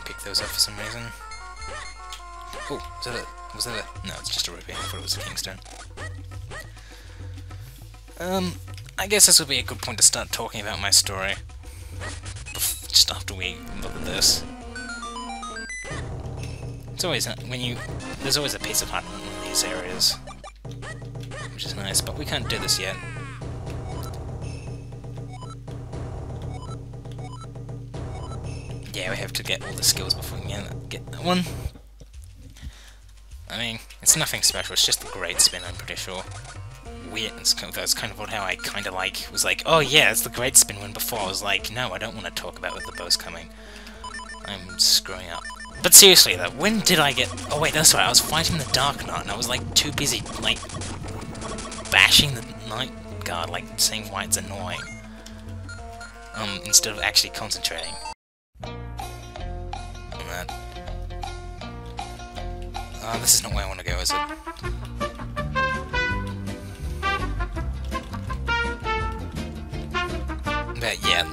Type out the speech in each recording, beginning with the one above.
pick those up for some reason. Oh, was that a... No, it's just a rupee. I thought it was a kingstone. I guess this would be a good point to start talking about my story. Just after we look at this. It's always, there's always a piece of heart in these areas. Which is nice, but we can't do this yet. Yeah, we have to get all the skills before we can get that one. I mean, it's nothing special, it's just the great spin, I'm pretty sure. Weird, that's kind of how I kind of was like, oh yeah, it's the great spin, when before I was like, no, I don't want to talk about with the bows coming. I'm screwing up. But seriously though, when did I get... Oh wait, that's right, I was fighting the Dark Knight, and I was like too busy, like, bashing the Night Guard, like, saying why it's annoying. Instead of actually concentrating on that. This is not where I want to go, is it? But yeah,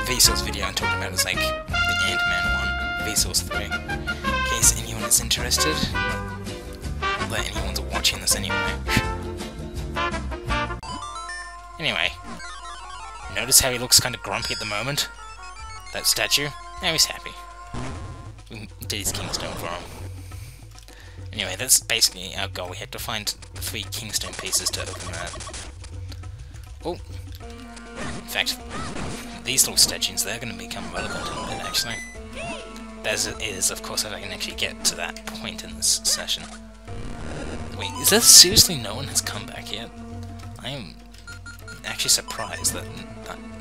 Vsauce video I'm talking about is like the Ant-Man one, Vsauce 3. In case anyone is interested, not that anyone's watching this anyway. Anyway, notice how he looks kind of grumpy at the moment? That statue? Now he's happy. We did his kingstone for him. Anyway, that's basically our goal. We have to find the 3 kingstone pieces to open that. Oh! In fact, these little statues, they're going to become relevant in a bit, actually. As it is, of course, if I can actually get to that point in this session. Wait, is there seriously no one has come back yet? I am actually surprised that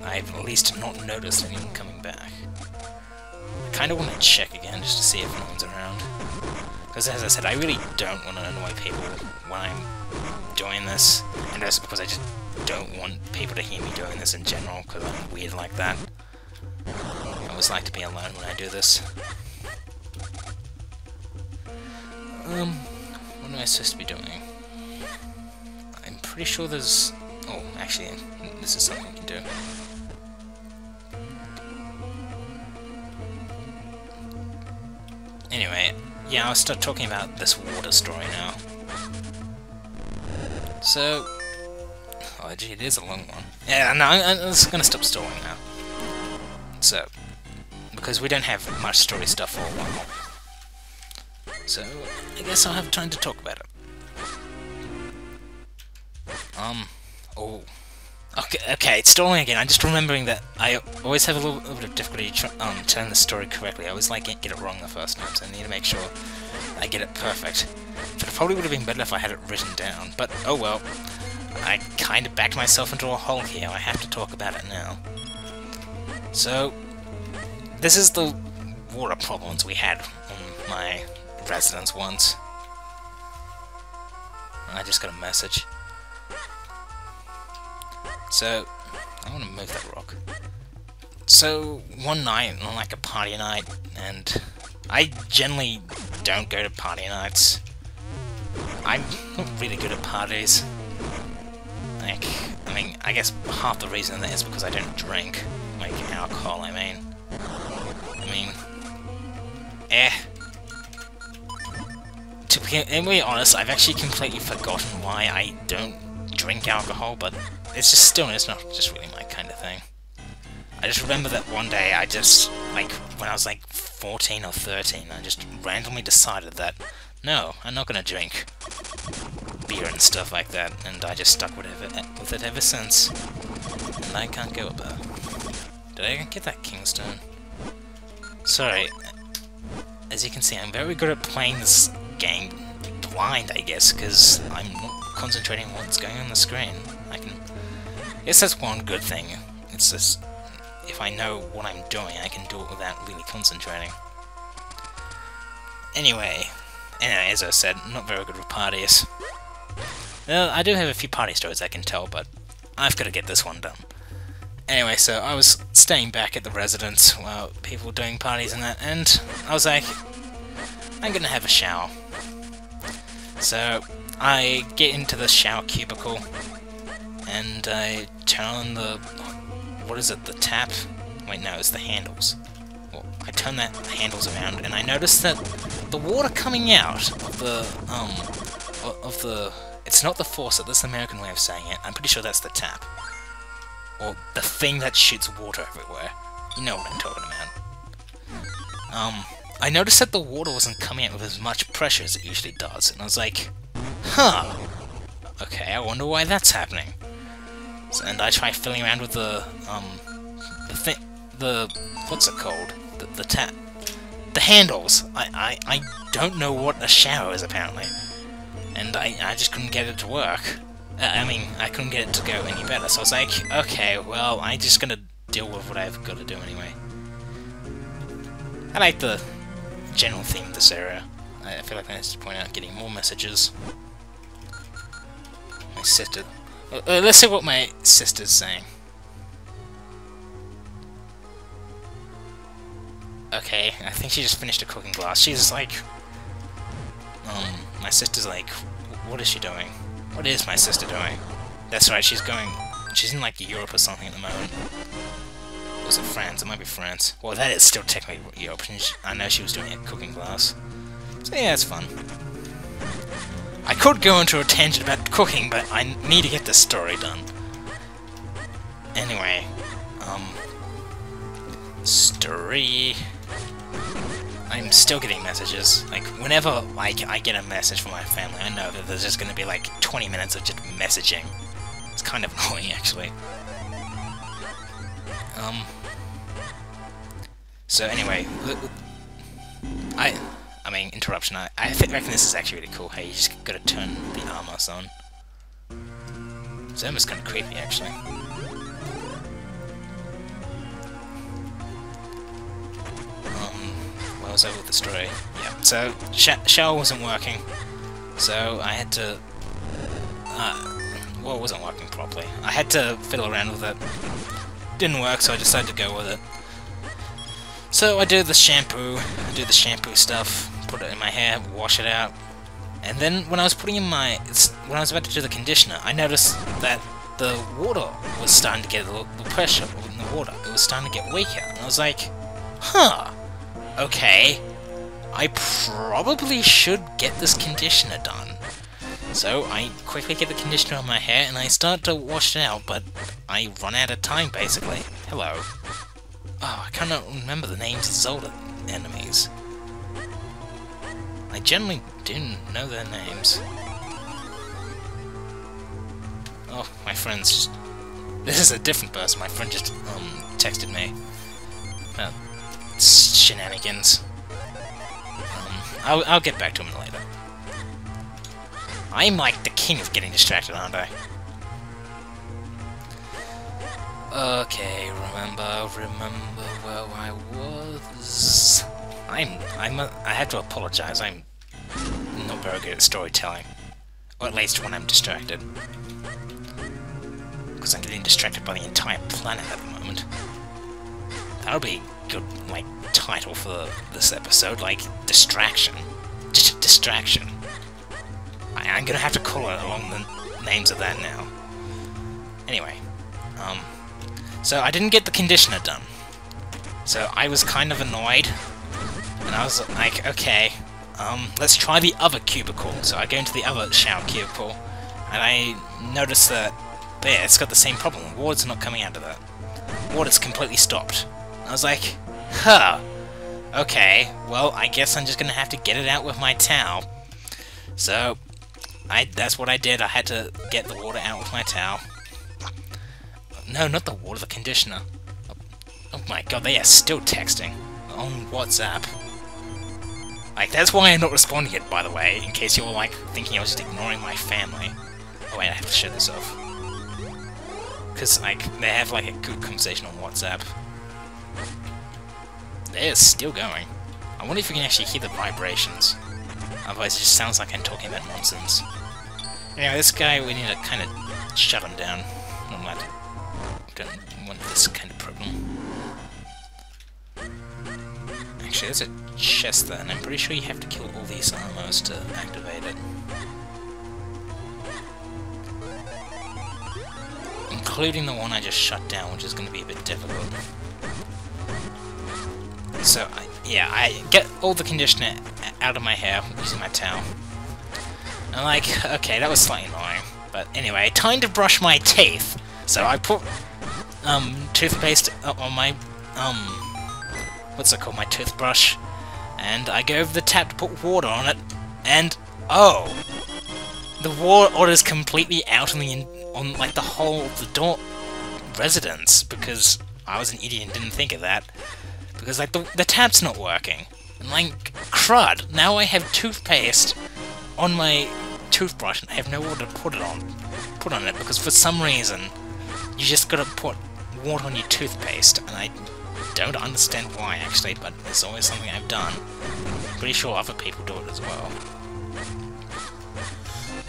I've at least not noticed anyone coming back. I kind of want to check again, just to see if no one's around. Because, as I said, I really don't want to annoy people when I'm doing this, and also because I just don't want people to hear me doing this in general, because I'm weird like that. I always like to be alone when I do this. What am I supposed to be doing? I'm pretty sure there's... Oh, actually, this is something we can do. Anyway, yeah, I'll start talking about this water story now. So... Oh, gee, it is a long one. Yeah, no, I'm just gonna stop stalling now. So, because we don't have much story stuff for a while. So, I guess I'll have time to talk about it. Oh. Okay, it's stalling again. I'm just remembering that I always have a little bit of difficulty telling the story correctly. I always like get it wrong the first time, so I need to make sure I get it perfect. But it probably would have been better if I had it written down, but oh well. I kind of backed myself into a hole here. I have to talk about it now. So, this is the water problems we had on my residence once. I just got a message. So, I want to move that rock. So, one night, on like a party night, and I generally don't go to party nights. I'm not really good at parties. Like, I mean, I guess half the reason that is because I don't drink, like, alcohol, I mean, to be honest, I've actually completely forgotten why I don't drink alcohol, but it's not just really my kind of thing. I just remember that one day I just, like, when I was like 14 or 13, I just randomly decided that, no, I'm not gonna drink beer and stuff like that, and I just stuck with it ever since, and I can't go up there. Did I get that kingstone? Sorry, as you can see, I'm very good at playing this game blind, I guess, because I'm not concentrating on what's going on the screen. I guess that's one good thing. It's just, if I know what I'm doing, I can do it without really concentrating. Anyway, as I said, not very good with parties. Well, I do have a few party stories I can tell, but I've got to get this one done. Anyway, so I was staying back at the residence while people were doing parties and that, and I was like, I'm gonna have a shower. So, I get into the shower cubicle, and I turn on the... what is it, the tap? Wait, no, it's the handles. well, I turned the handles around, and I noticed that the water coming out of the, it's not the faucet, that's the American way of saying it, I'm pretty sure that's the tap. Or the thing that shoots water everywhere. You know what I'm talking about. I noticed that the water wasn't coming out with as much pressure as it usually does, and I was like, huh, okay, I wonder why that's happening. So, and I tried filling around with what's it called? The tap. The handles! I don't know what a shower is, apparently. And I just couldn't get it to work. I mean, I couldn't get it to go any better, so I was like, okay, well, I'm just gonna deal with what I've got to do anyway. I like the general theme of this area. I feel like I need to point out getting more messages. My sister... let's see what my sister's saying. Okay, I think she just finished a cooking glass. She's like... my sister's like... What is she doing? What is my sister doing? That's right, she's going... She's in like Europe or something at the moment. Or was it France? It might be France. Well, that is still technically Europe. I know she was doing a cooking class. So yeah, it's fun. I could go into a tangent about cooking, but I need to get this story done. Anyway, story... I'm still getting messages. Like, whenever I get a message from my family, I know that there's just gonna be like 20 minutes of just messaging. It's kind of annoying, actually. So anyway, I mean, interruption. I reckon this is actually really cool. Hey, you just gotta turn the armors on. It's almost kind of creepy, actually. What was over with the story? Yeah. So shower wasn't working, so I had to. Well, it wasn't working properly. I had to fiddle around with it. Didn't work, so I decided to go with it. So I do the shampoo stuff, put it in my hair, wash it out, and then when I was putting in when I was about to do the conditioner, I noticed that the water was starting to get the pressure in the water. It was starting to get weaker, and I was like, huh, okay, I probably should get this conditioner done. So I quickly get the conditioner on my hair, and I start to wash it out, but I run out of time, basically. Hello. Oh, I cannot remember the names of Zelda enemies. I generally didn't know their names. Oh, my friend's just... This is a different person. My friend just, texted me about shenanigans. I'll get back to him later. I'm like the king of getting distracted, aren't I? Okay, remember where I was. I have to apologize. I'm not very good at storytelling, or at least when I'm distracted, because I'm getting distracted by the entire planet at the moment. That would be a good, like, title for this episode, like distraction. Distraction. I'm gonna have to call it along the names of that now. Anyway, so I didn't get the conditioner done. So I was kind of annoyed, and I was like, okay, let's try the other cubicle. So I go into the other shower cubicle, and I notice that there, it's got the same problem. Water's not coming out of that. Water's completely stopped. I was like, huh, okay, well, I guess I'm just gonna have to get it out with my towel. So that's what I did. I had to get the water out with my towel. No, not the water, the conditioner. Oh my god, they are still texting on WhatsApp. Like, that's why I'm not responding yet, by the way, in case you're, like, thinking I was just ignoring my family. Oh wait, I have to shut this off. Because, like, they have, like, a good conversation on WhatsApp. They're still going. I wonder if you can actually hear the vibrations. Otherwise it just sounds like I'm talking about nonsense. Anyway, this guy, we need to kind of shut him down. I don't want this kind of problem. Actually, there's a chest there, and I'm pretty sure you have to kill all these armors to activate it. Including the one I just shut down, which is going to be a bit difficult. So, yeah, I get all the conditioner out of my hair using my towel. I'm like, okay, that was slightly annoying. But anyway, time to brush my teeth. So I put toothpaste on my what's it called, my toothbrush, and I go over the tap to put water on it, and oh, the water is completely out on like the whole of the door residence, because I was an idiot and didn't think of that, because like the tap's not working, and like crud, now I have toothpaste on my toothbrush and I have no water to put on it, because for some reason you just gotta put water on your toothpaste, and I don't understand why actually, but it's always something I've done. Pretty sure other people do it as well.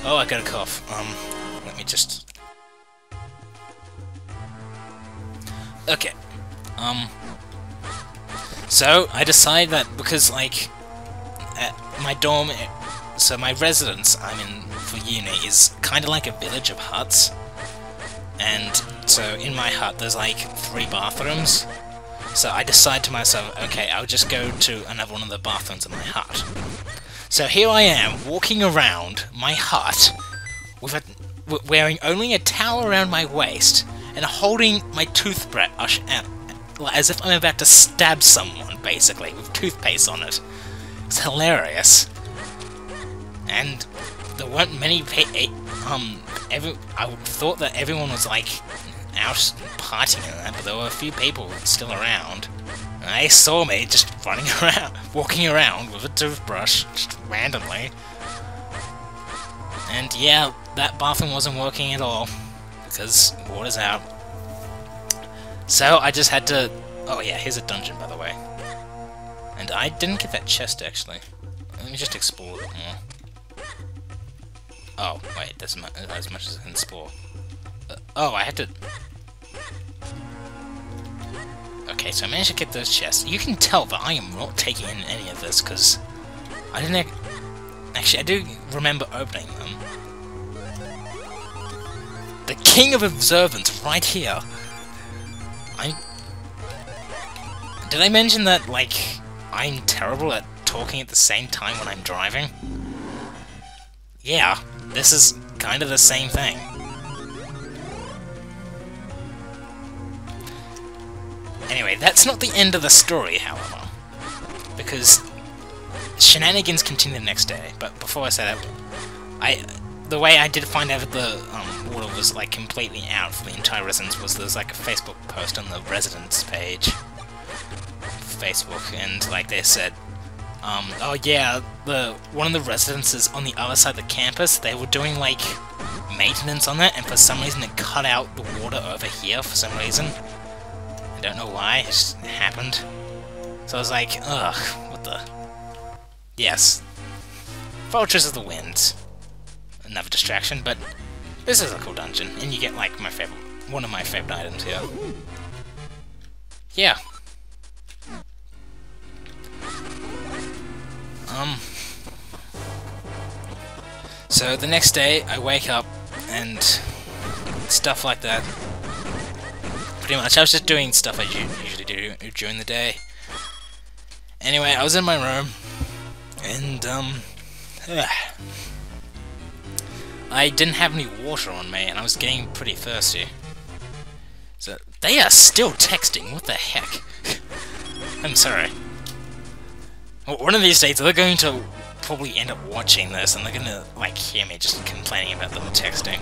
Oh, I got a cough. Let me just... Okay. So, I decided that because, like, at my dorm... So my residence I'm in for uni is kind of like a village of huts. And so in my hut there's like 3 bathrooms. So I decide to myself, okay, I'll just go to another one of the bathrooms in my hut. So here I am, walking around my hut, with wearing only a towel around my waist, and holding my toothbrush out, as if I'm about to stab someone, basically, with toothpaste on it. It's hilarious. And there weren't many I thought that everyone was, like, out partying and that, but there were a few people still around. And they saw me just running around, walking around with a toothbrush, just randomly. And yeah, that bathroom wasn't working at all, because water's out. So I just had to... Oh yeah, here's a dungeon, by the way. And I didn't get that chest, actually. Let me just explore a bit more. Oh, wait, that's as much as I can explore. Oh, I had to... Okay, so I managed to get those chests. You can tell that I am not taking in any of this, because I didn't... Actually, I do remember opening them. The King of Observance, right here! Did I mention that, like, I'm terrible at talking at the same time when I'm driving? Yeah, this is kind of the same thing. Anyway, that's not the end of the story, however, because shenanigans continue the next day. But before I say that, the way I did find out that the water was like completely out for the entire residence was there's like a Facebook post on the residence page, Facebook, and like they said, oh yeah, one of the residences on the other side of the campus, they were doing like maintenance on that, and for some reason it cut out the water over here for some reason. I don't know why, it just happened. So I was like, ugh, what the... Yes. Vultures of the Wind. Another distraction, but this is a cool dungeon, and you get like one of my favorite items here. Yeah. So the next day, I wake up, and stuff like that. Pretty much, I was just doing stuff I usually do during the day. Anyway, I was in my room, and, I didn't have any water on me, and I was getting pretty thirsty. So, they are still texting, what the heck? I'm sorry. Well, one of these days, they're going to probably end up watching this, and they're gonna, like, hear me just complaining about them texting.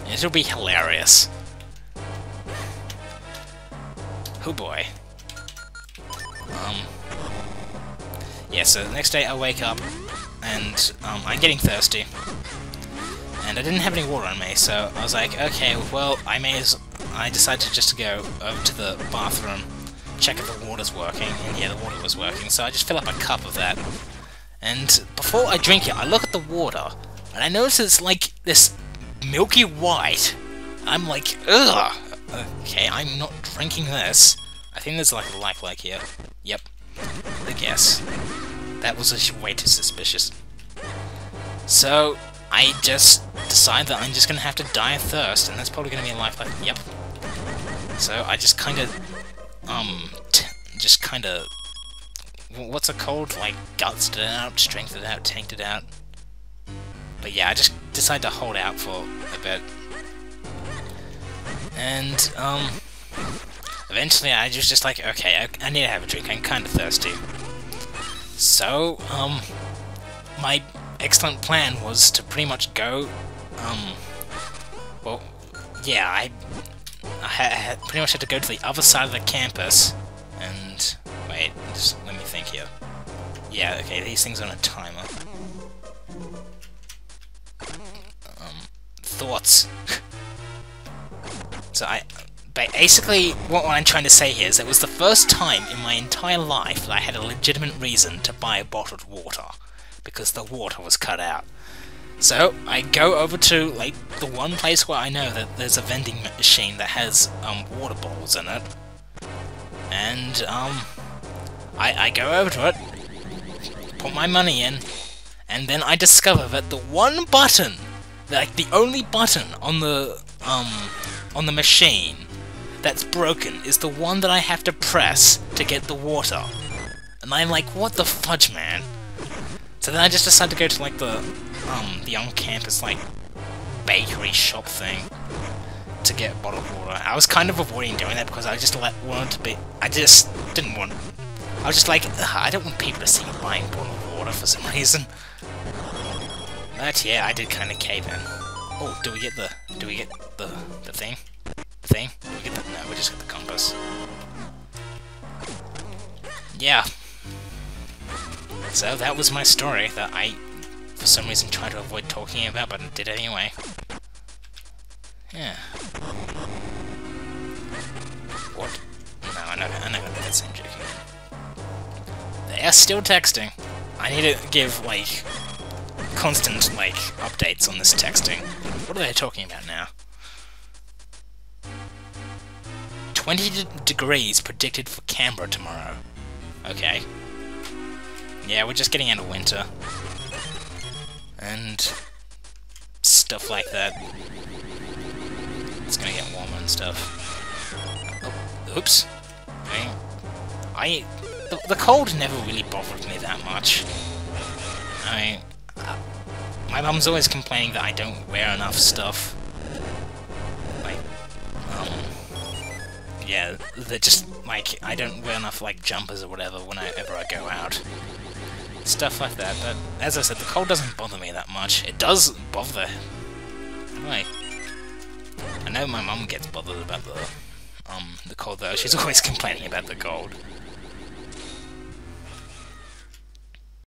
And it'll be hilarious. Oh boy. Yeah, so the next day I wake up, and I'm getting thirsty. And I didn't have any water on me, so I was like, okay, well, I decided just to go over to the bathroom, check if the water's working, and yeah, the water was working, so I just fill up a cup of that. And before I drink it, I look at the water, and I notice it's like this milky white. I'm like, ugh! Okay, I'm not drinking this. I think there's like a like here. Yep. I guess. That was way too suspicious. So, I just decide that I'm just gonna have to die of thirst, and that's probably gonna be a life like, yep. So I just kinda, what's it called? Like, gutsed it out, strengthened it out, tanked it out. But yeah, I just decided to hold out for a bit. And, eventually I was just like, okay, I need to have a drink, I'm kinda thirsty. So, my excellent plan was to pretty much go, well, yeah, I pretty much had to go to the other side of the campus, and, wait, just let me think here. Yeah, okay, these things are on a timer. Thoughts. So basically, what I'm trying to say here is that it was the first time in my entire life that I had a legitimate reason to buy bottled water, because the water was cut out. So, I go over to, like, the one place where I know that there's a vending machine that has, water bottles in it. And, I go over to it, put my money in, and then I discover that the one button, like, the only button on the machine that's broken is the one that I have to press to get the water. And I'm like, what the fudge, man? So then I just decided to go to, like, the on-campus, like, bakery shop thing to get bottled water. I was kind of avoiding doing that because I just wanted to be... I just didn't want... I was just like, I don't want people to see me buying bottled water for some reason. But yeah, I did kind of cave in. Oh, do we get the thing? The thing? Do we get the... No, we just got the compass. Yeah. So that was my story that I, for some reason, tried to avoid talking about, but I did anyway. Yeah. What? No, I know that that's same joke again. They are still texting. I need to give, like, constant, like, updates on this texting. What are they talking about now? 20 degrees predicted for Canberra tomorrow. Okay. Yeah, we're just getting out of winter. And stuff like that. It's gonna get warmer and stuff. Oh, oops. The cold never really bothered me that much. My mum's always complaining that I don't wear enough stuff. Like, yeah, they're just, like, I don't wear enough, like, jumpers or whatever whenever I go out. Stuff like that, but as I said, the cold doesn't bother me that much. It does bother... Anyway, I know my mum gets bothered about the cold though. She's always complaining about the cold.